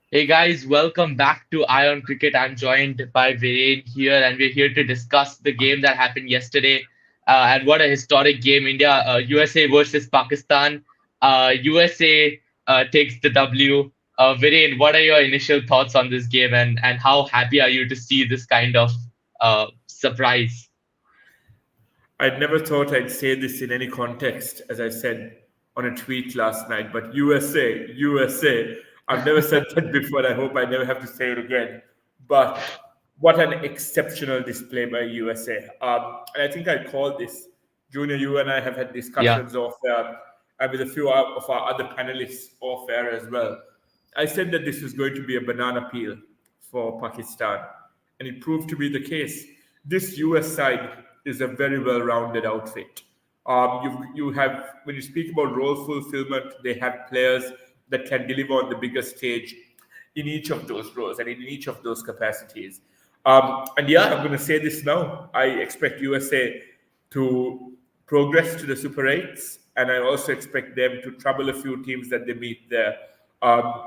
Hey guys, welcome back to Ion Cricket. I'm joined by Viren here, and we're here to discuss the game that happened yesterday. And what a historic game! India, USA versus Pakistan. USA takes the W. Viren, what are your initial thoughts on this game, and how happy are you to see this kind of surprise? I never thought I'd say this in any context, as I said on a tweet last night, but USA, USA. I've never said that before. I hope I never have to say it again. But what an exceptional display by USA. And I think I called this. Junior, you and I have had Yeah, discussions off and with a few of our other panelists off air as well. I said that this was going to be a banana peel for Pakistan, and it proved to be the case. This US side is a very well-rounded outfit. You have when you speak about role fulfillment, they have players that can deliver on the biggest stage in each of those roles and in each of those capacities. And yeah, I'm going to say this now. I expect USA to progress to the Super 8s, and I also expect them to trouble a few teams that they meet there. Um,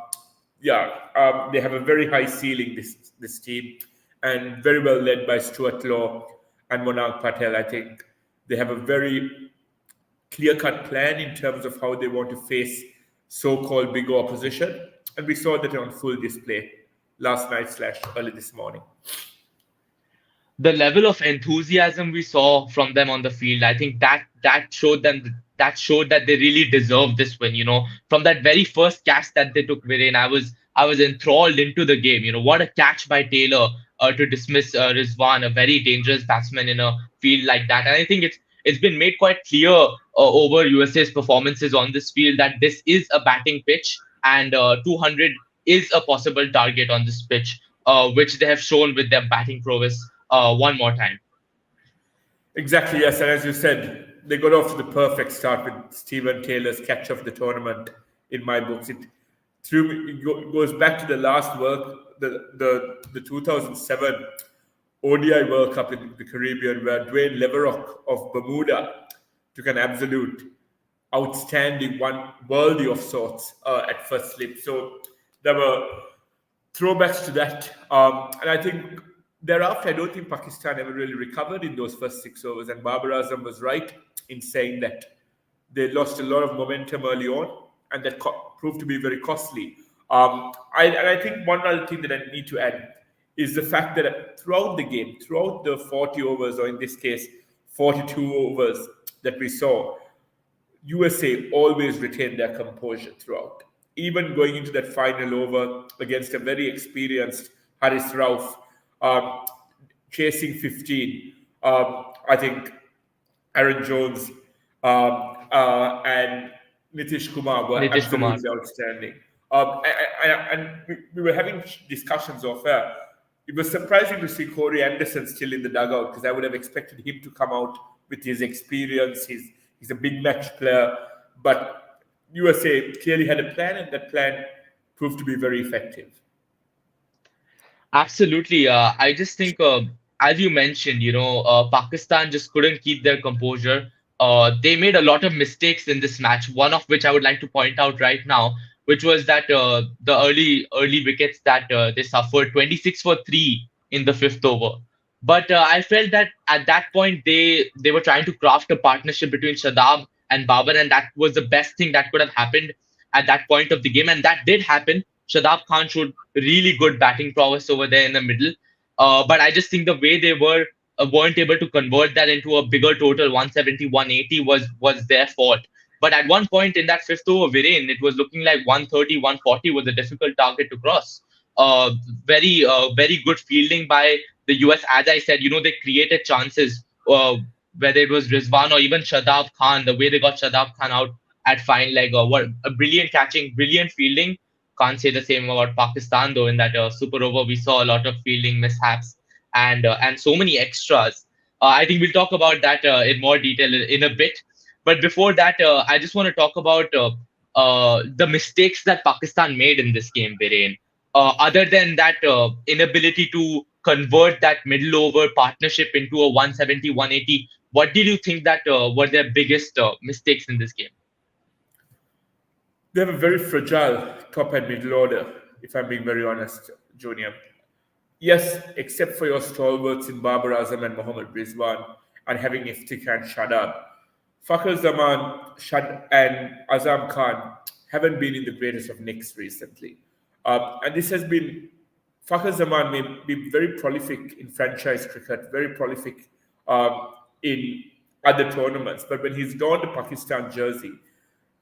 they have a very high ceiling, this team, and very well led by Stuart Law and Monarch Patel. I think they have a very clear-cut plan in terms of how they want to face so-called big opposition, and we saw that on full display last night slash early this morning. the level of enthusiasm we saw from them on the field, I think that showed that they really deserved this win. From that very first catch that they took, Viren, I was enthralled into the game. What a catch by Taylor to dismiss Rizwan, a very dangerous batsman in a field like that. And I think it's been made quite clear over USA's performances on this field that this is a batting pitch, and 200 is a possible target on this pitch, which they have shown with their batting prowess one more time. Exactly, yes. And as you said, they got off to the perfect start with Stephen Taylor's catch of the tournament in my books. It goes back to the last World, the 2007 ODI World Cup in the Caribbean, where Dwayne Leverock of Bermuda took an absolute outstanding one worldie of sorts at first slip. So there were throwbacks to that. And I think thereafter, I don't think Pakistan ever really recovered in those first 6 overs. And Babar Azam was right in saying that they lost a lot of momentum early on, and that proved to be very costly. And I think one other thing that I need to add is the fact that throughout the game, throughout the 40 overs, or in this case, 42 overs that we saw, USA always retained their composure throughout. Even going into that final over against a very experienced Haris Rauf, um, chasing 15, I think Aaron Jones and Nitish Kumar were Nitish Kumar. absolutely outstanding. And we were having discussions of it was surprising to see Corey Anderson still in the dugout, because I would have expected him to come out with his experience. He's a big match player, but USA clearly had a plan, and that plan proved to be very effective. Absolutely. I just think, as you mentioned, Pakistan just couldn't keep their composure. They made a lot of mistakes in this match. One of which I would like to point out right now, which was that the early wickets that they suffered, 26 for three in the fifth over. But I felt that at that point they were trying to craft a partnership between Shadab and Babar, and that was the best thing that could have happened at that point of the game, and that did happen. Shadab Khan showed really good batting prowess over there in the middle. But I just think the way they weren't able to convert that into a bigger total, 170, 180, was their fault. But at one point in that fifth over, Viren, it was looking like 130, 140 was a difficult target to cross. Uh, very good fielding by the US. As I said, they created chances, whether it was Rizwan or even Shadab Khan, the way they got Shadab Khan out at fine leg, or what a brilliant catching, brilliant fielding. Can't say the same about Pakistan though. In that super over, we saw a lot of fielding mishaps and so many extras. I think we'll talk about that in more detail in a bit. But before that, I just want to talk about the mistakes that Pakistan made in this game, Viren. Other than that inability to convert that middle over partnership into a 170, 180, what did you think that were their biggest mistakes in this game? They have a very fragile top and middle order. if I'm being very honest, Junior. Yes, except for your stalwarts in Babar Azam and Mohammad Rizwan and having Iftikhar and Shadab, Fakhr Zaman and Azam Khan haven't been in the greatest of nicks recently. And this has been, Fakhr Zaman may be very prolific in franchise cricket, very prolific in other tournaments, but when he's donned a Pakistan jersey,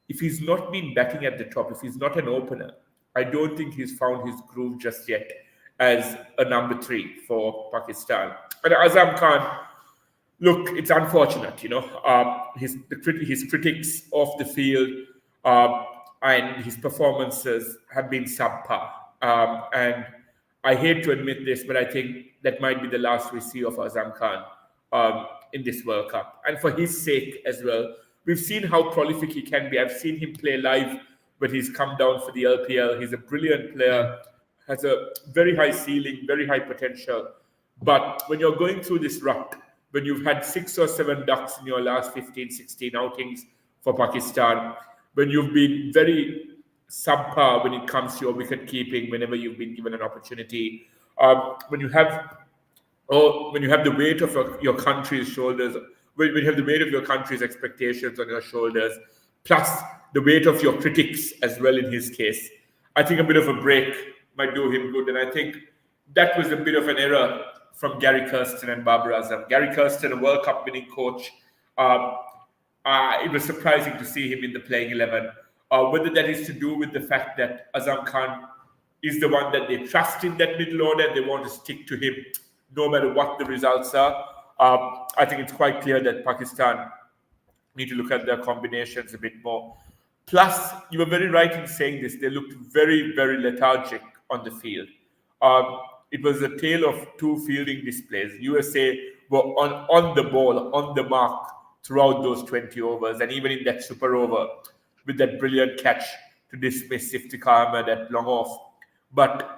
if he's not been batting at the top, if he's not an opener, I don't think he's found his groove just yet as a number three for Pakistan. And Azam Khan, look, it's unfortunate, his critics off the field uh, and his performances have been subpar. And I hate to admit this, but I think that might be the last we see of Azam Khan in this World Cup. And for his sake as well, we've seen how prolific he can be. I've seen him play live when he's come down for the LPL. He's a brilliant Yeah. player, has a very high ceiling, very high potential. But when you're going through this rut, when you've had 6 or 7 ducks in your last 15, 16 outings for Pakistan, when you've been very subpar when it comes to your wicket keeping, whenever you've been given an opportunity, when you have or when you have the weight of your country's shoulders, when you have the weight of your country's expectations on your shoulders, plus the weight of your critics as well in his case, I think a bit of a break might do him good. And I think that was a bit of an error from Gary Kirsten and Babar Azam. Gary Kirsten, a World Cup winning coach, um, it was surprising to see him in the playing 11. Whether that is to do with the fact that Azam Khan is the one that they trust in that middle order and they want to stick to him no matter what the results are. I think it's quite clear that Pakistan need to look at their combinations a bit more. Plus, you were very right in saying this, they looked very, very lethargic on the field. It was a tale of two fielding displays. USA were on the ball, on the mark throughout those 20 overs, and even in that super over with that brilliant catch to dismiss Iftikhar Ahmed at long off. But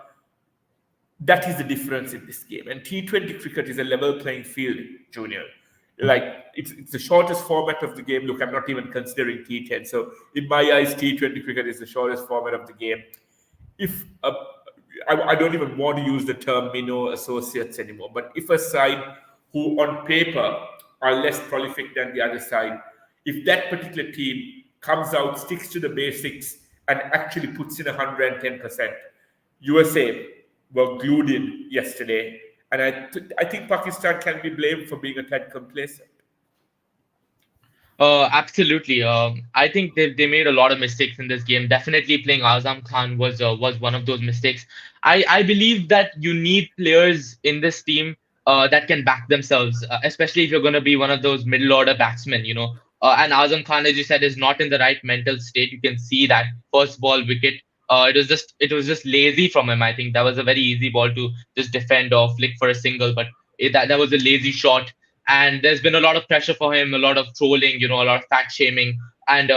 that is the difference in this game. And T20 cricket is a level playing field, Junior. Like it's the shortest format of the game. Look, I'm not even considering T10. So in my eyes, T20 cricket is the shortest format of the game. If I don't even want to use the term minnow associates anymore, but if a side who on paper are less prolific than the other side, if that particular team comes out, sticks to the basics, and actually puts in 110%, USA were glued in yesterday, and I think Pakistan can be blamed for being a tad complacent. Absolutely. I think they made a lot of mistakes in this game. Definitely playing Azam Khan was one of those mistakes. I believe that you need players in this team that can back themselves, especially if you're going to be one of those middle order batsmen. And Azam Khan, as you said, is not in the right mental state. You can see that first ball wicket. It was just lazy from him. I think that was a very easy ball to just defend or flick for a single, but that was a lazy shot. And there's been a lot of pressure for him, a lot of trolling, a lot of fat shaming, and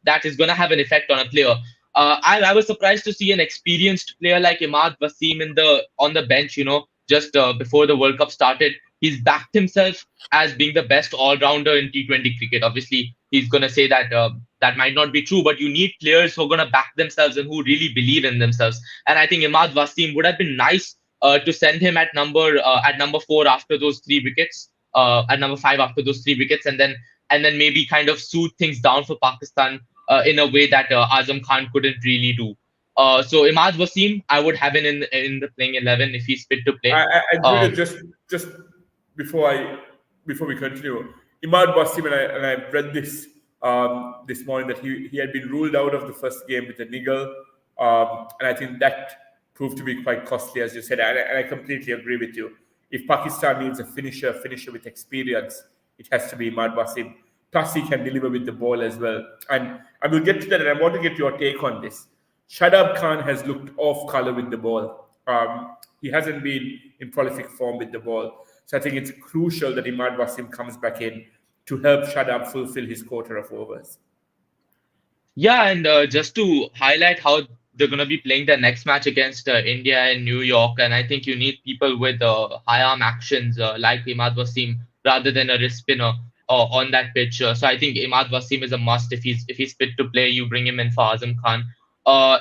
that is going to have an effect on a player. I was surprised to see an experienced player like Imad Wasim on the bench. Just before the World Cup started, he's backed himself as being the best all-rounder in T20 cricket. Obviously, he's going to say that that might not be true, but you need players who are going to back themselves and who really believe in themselves. And I think Imad Wasim would have been nice to send him at number 4 after those 3 wickets, at number 5 after those 3 wickets, and then maybe kind of soothe things down for Pakistan in a way that Azam Khan couldn't really do. So Imad Wasim, I would have him in the playing 11 if he's fit to play. And Julia, Um, just before I before we continue, Imad Wasim, and I read this morning that he had been ruled out of the first game with a niggle, and I think that proved to be quite costly, as you said. And I completely agree with you. If Pakistan needs a finisher with experience, it has to be Imad Wasim. Plus, he can deliver with the ball as well. And I will get to that, and I want to get your take on this. Shadab Khan has looked off color with the ball. He hasn't been in prolific form with the ball. So I think it's crucial that Imad Wasim comes back in to help Shadab fulfill his quota of overs. Yeah, and just to highlight how they're going to be playing their next match against India in New York, and I think you need people with high arm actions like Imad Wasim rather than a wrist spinner on that pitch. So I think Imad Wasim is a must if he's fit to play. You bring him in for Azam Khan.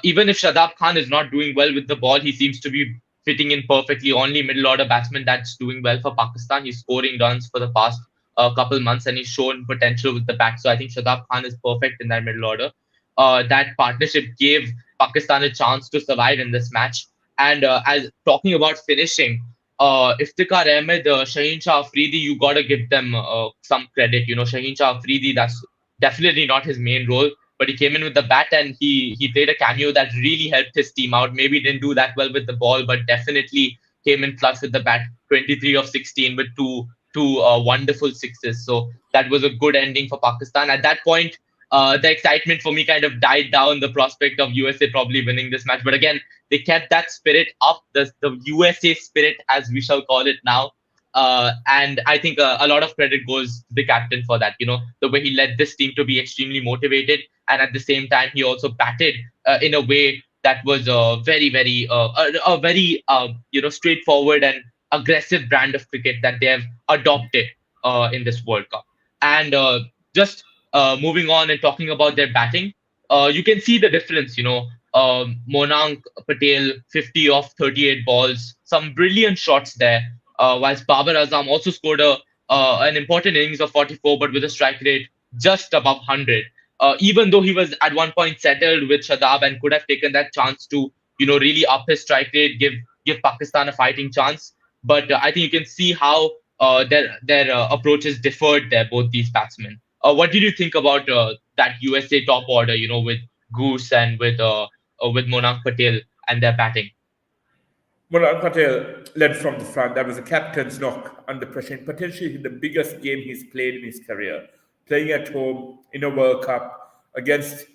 Even if Shadab Khan is not doing well with the ball, he seems to be fitting in perfectly. Only middle order batsman that's doing well for Pakistan. He's scoring runs for the past couple months, and he's shown potential with the bat. So I think Shadab Khan is perfect in that middle order. That partnership gave Pakistan a chance to survive in this match. And as talking about finishing, Iftikhar Ahmed, Shaheen Shah Afridi, you gotta give them some credit. Shaheen Shah Afridi, that's definitely not his main role, but he came in with the bat and he played a cameo that really helped his team out. Maybe didn't do that well with the ball, but definitely came in clutch with the bat. 23 of 16 with two wonderful sixes. So that was a good ending for Pakistan. At that point, the excitement for me kind of died down. The prospect of USA probably winning this match, but again, they kept that spirit up, the USA spirit as we shall call it now. And I think a lot of credit goes to the captain for that. The way he led this team to be extremely motivated, and at the same time, he also batted in a way that was a very straightforward and aggressive brand of cricket that they have adopted in this World Cup. And just moving on and talking about their batting, you can see the difference. Monank Patel, 50 off 38 balls, some brilliant shots there. Whilst Babar Azam also scored an important innings of 44, but with a strike rate just above 100. Even though he was at one point settled with Shadab and could have taken that chance to, really up his strike rate, give Pakistan a fighting chance. But I think you can see how their approaches differed there, both these batsmen. What did you think about that USA top order? With Goose and with Monank Patel and their batting. Moran Patel led from the front. That was a captain's knock under pressure. And potentially the biggest game he's played in his career. Playing at home in a World Cup against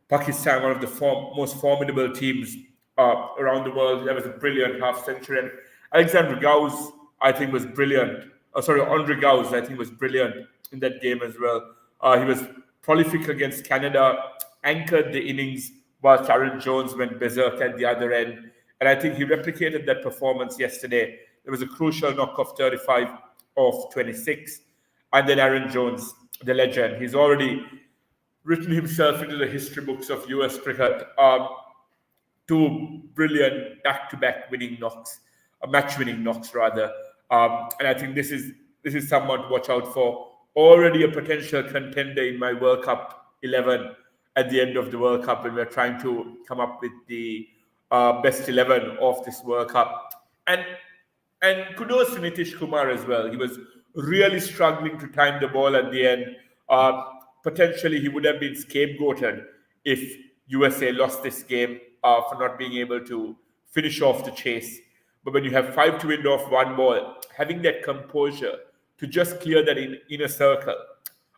Pakistan, one of the most formidable teams around the world. That was a brilliant half century. And Alexander Gauss, I think, was brilliant. Andre Gauss, I think, was brilliant in that game as well. He was prolific against Canada, anchored the innings while Aaron Jones went berserk at the other end. And I think he replicated that performance yesterday. There was a crucial knock of 35 of 26. And then Aaron Jones, the legend, he's already written himself into the history books of US cricket. Two brilliant back-to-back winning knocks, match-winning knocks rather. And I think this is someone to watch out for. Already a potential contender in my World Cup 11 at the end of the World Cup when we're trying to come up with the best 11 of this World Cup. And kudos to Nitish Kumar as well. He was really struggling to time the ball at the end. Potentially, he would have been scapegoated if USA lost this game for not being able to finish off the chase. But when you have 5 to win off one ball, having that composure to just clear that inner circle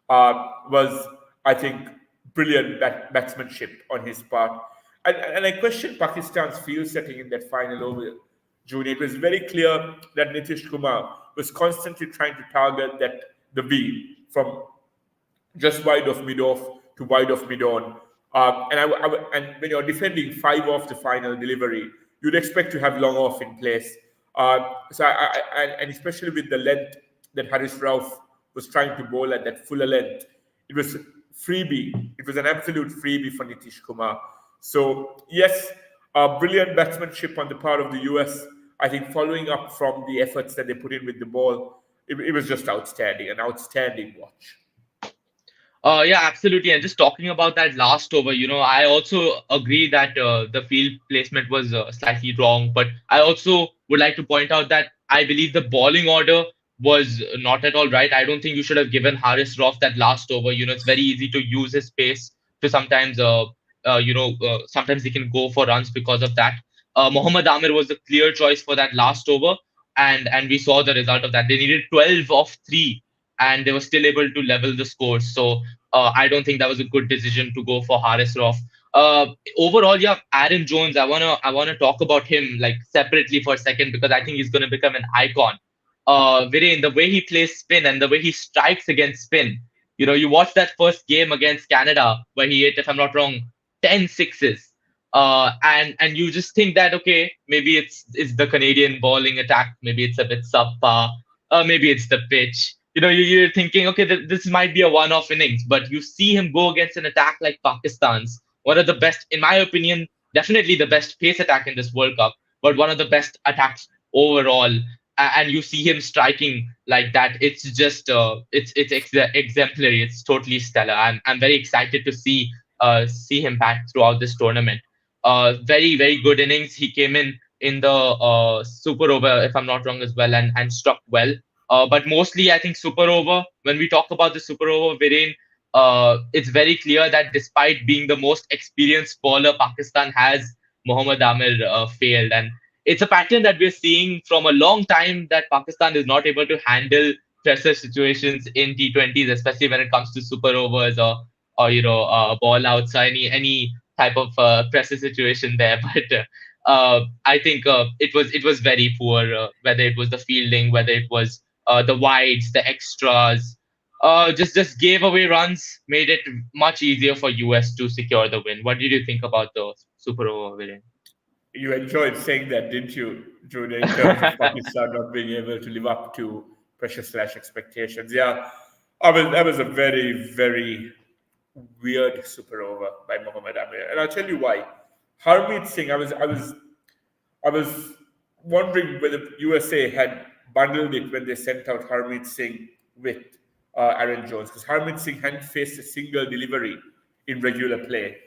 was, I think, brilliant batsmanship on his part. And I question Pakistan's field setting in that final over, June. It was very clear that Nitish Kumar was constantly trying to target the V from just wide of mid-off to wide of mid-on. And when you're defending 5 off the final delivery, you'd expect to have long off in place. And especially with the length that Haris Rauf was trying to bowl at that fuller length, it was freebie. It was an absolute freebie for Nitish Kumar. So yes, brilliant batsmanship on the part of the US. I think following up from the efforts that they put in with the ball, it was just outstanding, an outstanding watch. Yeah, absolutely. And just talking about that last over, I also agree that the field placement was slightly wrong. But I also would like to point out that I believe the bowling order was not at all right. I don't think you should have given Haris Rauf that last over. It's very easy to use his pace to sometimes he can go for runs because of that. Mohammad Amir was the clear choice for that last over, and we saw the result of that. They needed 12 of 3, and they were still able to level the score. So I don't think that was a good decision to go for Haris Rauf. Overall, yeah, Aaron Jones. I wanna talk about him like separately for a second because I think he's going to become an icon. Viren, the way he plays spin and the way he strikes against spin. You watch that first game against Canada where he hit, if I'm not wrong, 10 sixes. And you just think that, okay, maybe it's the Canadian bowling attack, maybe it's a bit subpar, maybe it's the pitch. You're thinking, okay, this might be a one-off innings, but you see him go against an attack like Pakistan's, one of the best, in my opinion, definitely the best pace attack in this World Cup, but one of the best attacks overall. And you see him striking like that. It's just exemplary. It's totally stellar. I'm very excited to see him back throughout this tournament. Very very good innings. He came in the super over, if I'm not wrong, as well, and struck well. But mostly, I think super over. When we talk about the super over, Viren, it's very clear that despite being the most experienced bowler Pakistan has, Mohammad Amir failed, and it's a pattern that we're seeing from a long time that Pakistan is not able to handle pressure situations in T20s, especially when it comes to super overs or ball outs or any type of pressure situation there. But I think it was very poor. Whether it was the fielding, whether it was the wides, the extras, just gave away runs, made it much easier for US to secure the win. What did you think about the super over win? You enjoyed saying that, didn't you, Jude, in terms of Pakistan not being able to live up to pressure slash expectations? Yeah, that was a very, very weird super over by Mohammad Amir. And I'll tell you why. Harmeet Singh, I was wondering whether USA had bundled it when they sent out Harmeet Singh with Aaron Jones, because Harmeet Singh hadn't faced a single delivery in regular play.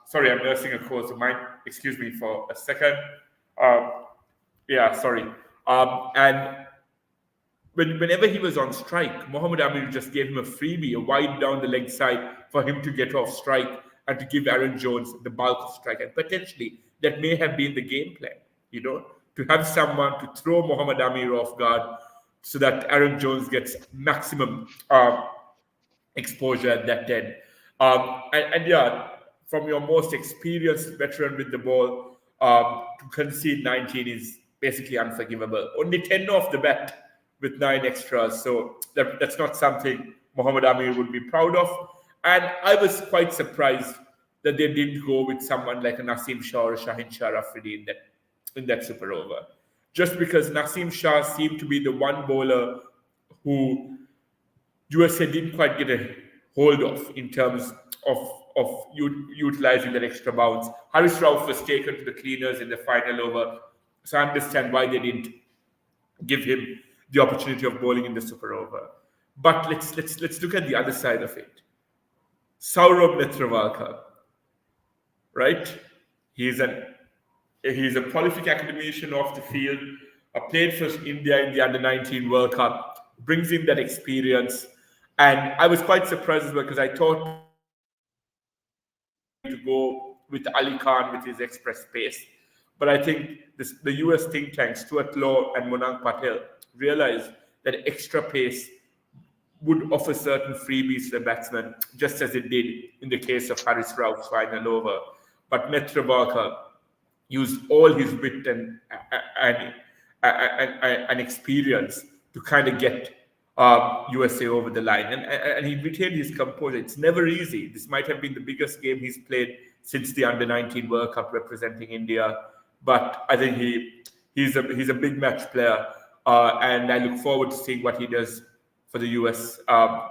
Sorry, I'm nursing a cold, so mind, excuse me for a second. Um, yeah, sorry. And whenever he was on strike, Mohammad Amir just gave him a freebie, a wide down the leg side for him to get off strike and to give Aaron Jones the bulk of strike. And potentially that may have been the game plan, to have someone to throw Mohammad Amir off guard so that Aaron Jones gets maximum exposure at that end. And yeah, from your most experienced veteran with the ball, to concede 19 is basically unforgivable. Only 10 off the bat with 9 extras. So that's not something Mohammad Amir would be proud of. And I was quite surprised that they didn't go with someone like a Nasim Shah or Shahin Shah Afridi in that super over. Just because Nasim Shah seemed to be the one bowler who USA didn't quite get a hold of in terms of utilizing that extra bounce. Harris Rauf was taken to the cleaners in the final over, so I understand why they didn't give him the opportunity of bowling in the super over. But let's look at the other side of it. Saurabh Netravalkar, right? He's an he's a prolific academician off the field. Played for India in the Under 19 World Cup. Brings in that experience, and I was quite surprised as well because I thought to go with Ali Khan with his express pace. But I think the US think tanks, Stuart Law and Monang Patel, realized that extra pace would offer certain freebies to the batsman, just as it did in the case of Harris Rauf's final over. But Netravalkar used all his wit and, and experience to kind of get USA over the line. And he retained his composure. It's never easy. This might have been the biggest game he's played since the Under 19 World Cup representing India. But I think he's a big match player. And I look forward to seeing what he does for the US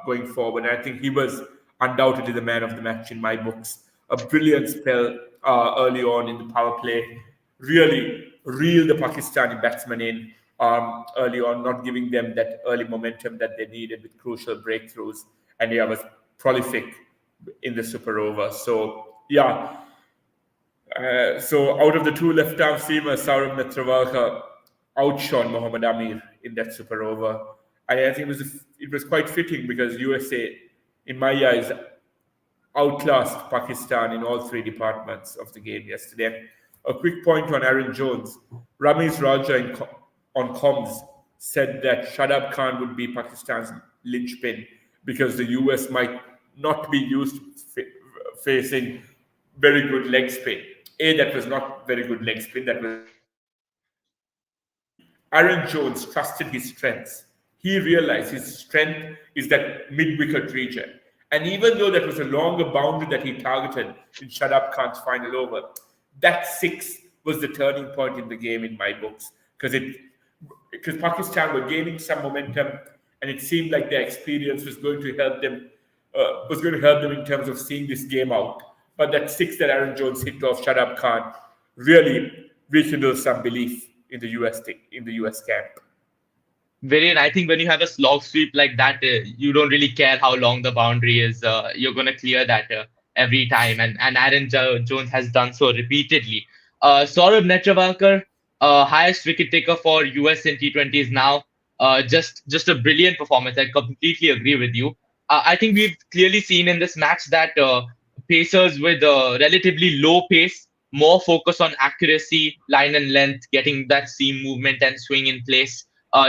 going forward. And I think he was undoubtedly the man of the match in my books. A brilliant spell early on in the power play. Really reel the Pakistani batsmen in early on, not giving them that early momentum that they needed with crucial breakthroughs. And he was prolific in the super over. So, yeah. So out of the two left-arm seamers, Saurabh Netravalkar outshone Mohammad Amir in that super over. And I think it was quite fitting because USA, in my eyes, outclassed Pakistan in all three departments of the game yesterday. A quick point on Aaron Jones. Ramiz Raja on comms said that Shadab Khan would be Pakistan's linchpin because the US might not be used to facing very good leg spin. That was not very good leg spin. That was Aaron Jones trusted his strengths. He realized his strength is that mid-wicket region. And even though that was a longer boundary that he targeted in Shadab Khan's final over, that six was the turning point in the game in my books because Pakistan were gaining some momentum, and it seemed like their experience was going to help them in terms of seeing this game out But that six that Aaron Jones hit off Shadab Khan really rekindles some belief in the US camp. Varian, I think when you have a slog sweep like that, you don't really care how long the boundary is. You're going to clear that every time. And Aaron Jones has done so repeatedly. Saurabh Netravalkar, highest wicket taker for US in T20s now. Just a brilliant performance. I completely agree with you. I think we've clearly seen in this match that pacers with relatively low pace, more focus on accuracy, line and length, getting that seam movement and swing in place,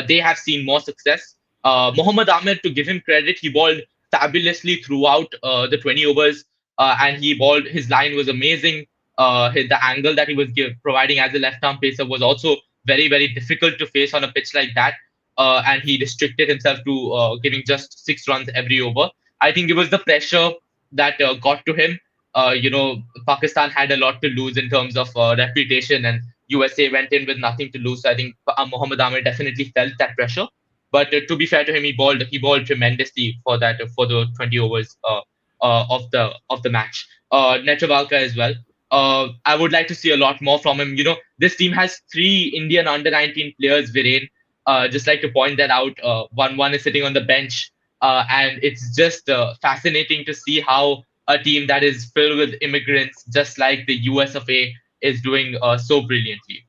they have seen more success. Mohammad Ahmed, to give him credit, he bowled fabulously throughout the 20 overs, and he bowled. His line was amazing. The angle that he was providing as a left-arm pacer was also very, very difficult to face on a pitch like that. And he restricted himself to giving just 6 runs every over. I think it was the pressure that got to him. Pakistan had a lot to lose in terms of reputation, and USA went in with nothing to lose. So I think Mohammad Amir definitely felt that pressure. But to be fair to him, he bowled tremendously for the 20 overs of the match. Netravalkar as well. I would like to see a lot more from him. This team has 3 Indian under-19 players, Viren. Just like to point that out. One is sitting on the bench, and it's just fascinating to see how a team that is filled with immigrants, just like the US of A, is doing so brilliantly.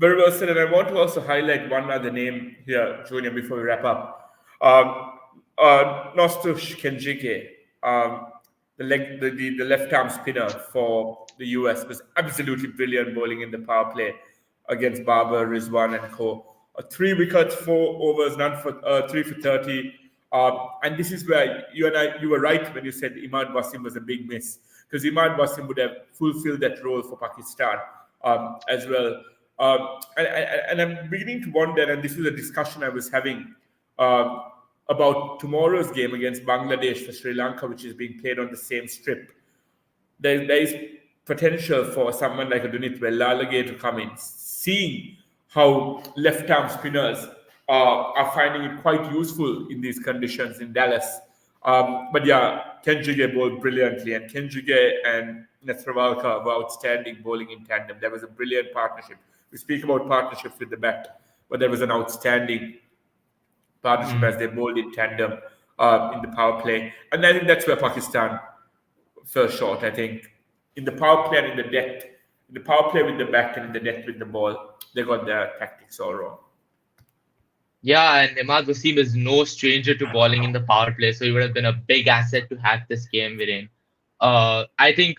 Very well said. And I want to also highlight one other name here, Junior, before we wrap up. Nostush Kenjike, the left-arm spinner for the US, was absolutely brilliant bowling in the power play against Babar, Rizwan and co. 3 wickets, 4 overs, 3 for 30. And this is where you were right when you said Imad Wasim was a big miss, because Imad Wasim would have fulfilled that role for Pakistan as well. And I'm beginning to wonder, and this is a discussion I was having about tomorrow's game against Bangladesh for Sri Lanka, which is being played on the same strip. There is potential for someone like Adunit Wellalage to come in, seeing how left-arm spinners are finding it quite useful in these conditions in Dallas. But yeah, Kenjige bowled brilliantly, and Kenjige and Netravalkar were outstanding bowling in tandem. There was a brilliant partnership. We speak about partnerships with the bat, but there was an outstanding partnership as they bowled in tandem in the power play. And I think that's where Pakistan fell short. I think in the power play and in the depth, in the power play with the bat and in the depth with the ball, they got their tactics all wrong. Yeah, and Imad Wasim is no stranger to bowling in the power play, so he would have been a big asset to have this game, Viren. I think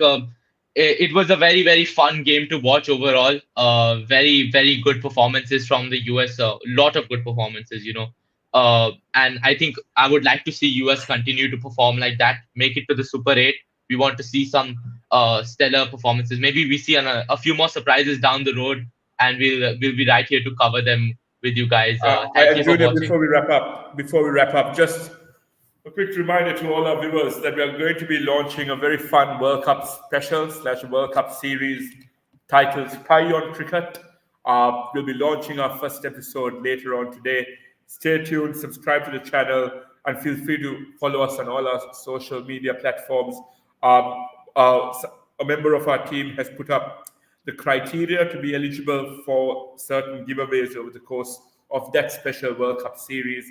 it was a very, very fun game to watch overall. Very, very good performances from the US. A lot of good performances, and I think I would like to see US continue to perform like that, make it to the Super 8. We want to see some stellar performances. Maybe we see a few more surprises down the road, and we'll be right here to cover them with you guys. Thank you for Junior, watching. Before we wrap up, just a quick reminder to all our viewers that we are going to be launching a very fun World Cup special / World Cup series titled Spy on Cricket. We'll be launching our first episode later on today. Stay tuned, subscribe to the channel, and feel free to follow us on all our social media platforms. A member of our team has put up the criteria to be eligible for certain giveaways over the course of that special World Cup series.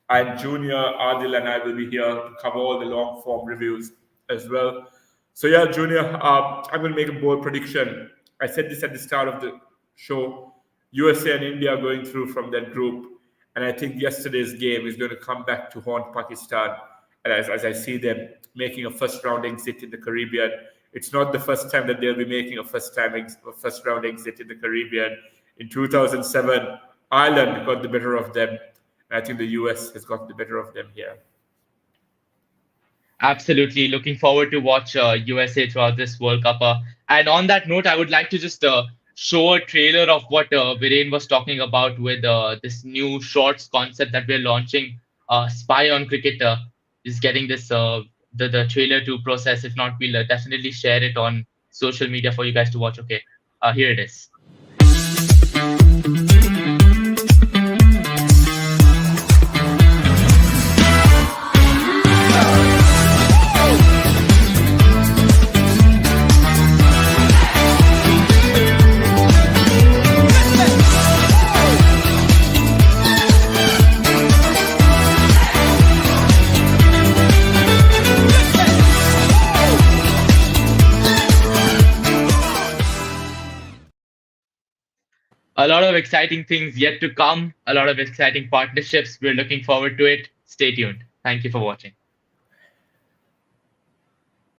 And Junior, Adil, and I will be here to cover all the long form reviews as well. So yeah, Junior, I'm going to make a bold prediction. I said this at the start of the show. USA and India are going through from that group. And I think yesterday's game is going to come back to haunt Pakistan. And as I see them making a first round exit in the Caribbean, it's not the first time that they'll be making a first round exit in the Caribbean. In 2007, Ireland got the better of them. And I think the US has got the better of them here. Absolutely. Looking forward to watch USA throughout this World Cup. And on that note, I would like to just show a trailer of what Viren was talking about with this new shorts concept that we're launching. Spy on Cricket is getting this the trailer to process. If not, we'll definitely share it on social media for you guys to watch. Okay, here it is. A lot of exciting things yet to come, a lot of exciting partnerships. We're looking forward to it. Stay tuned. Thank you for watching.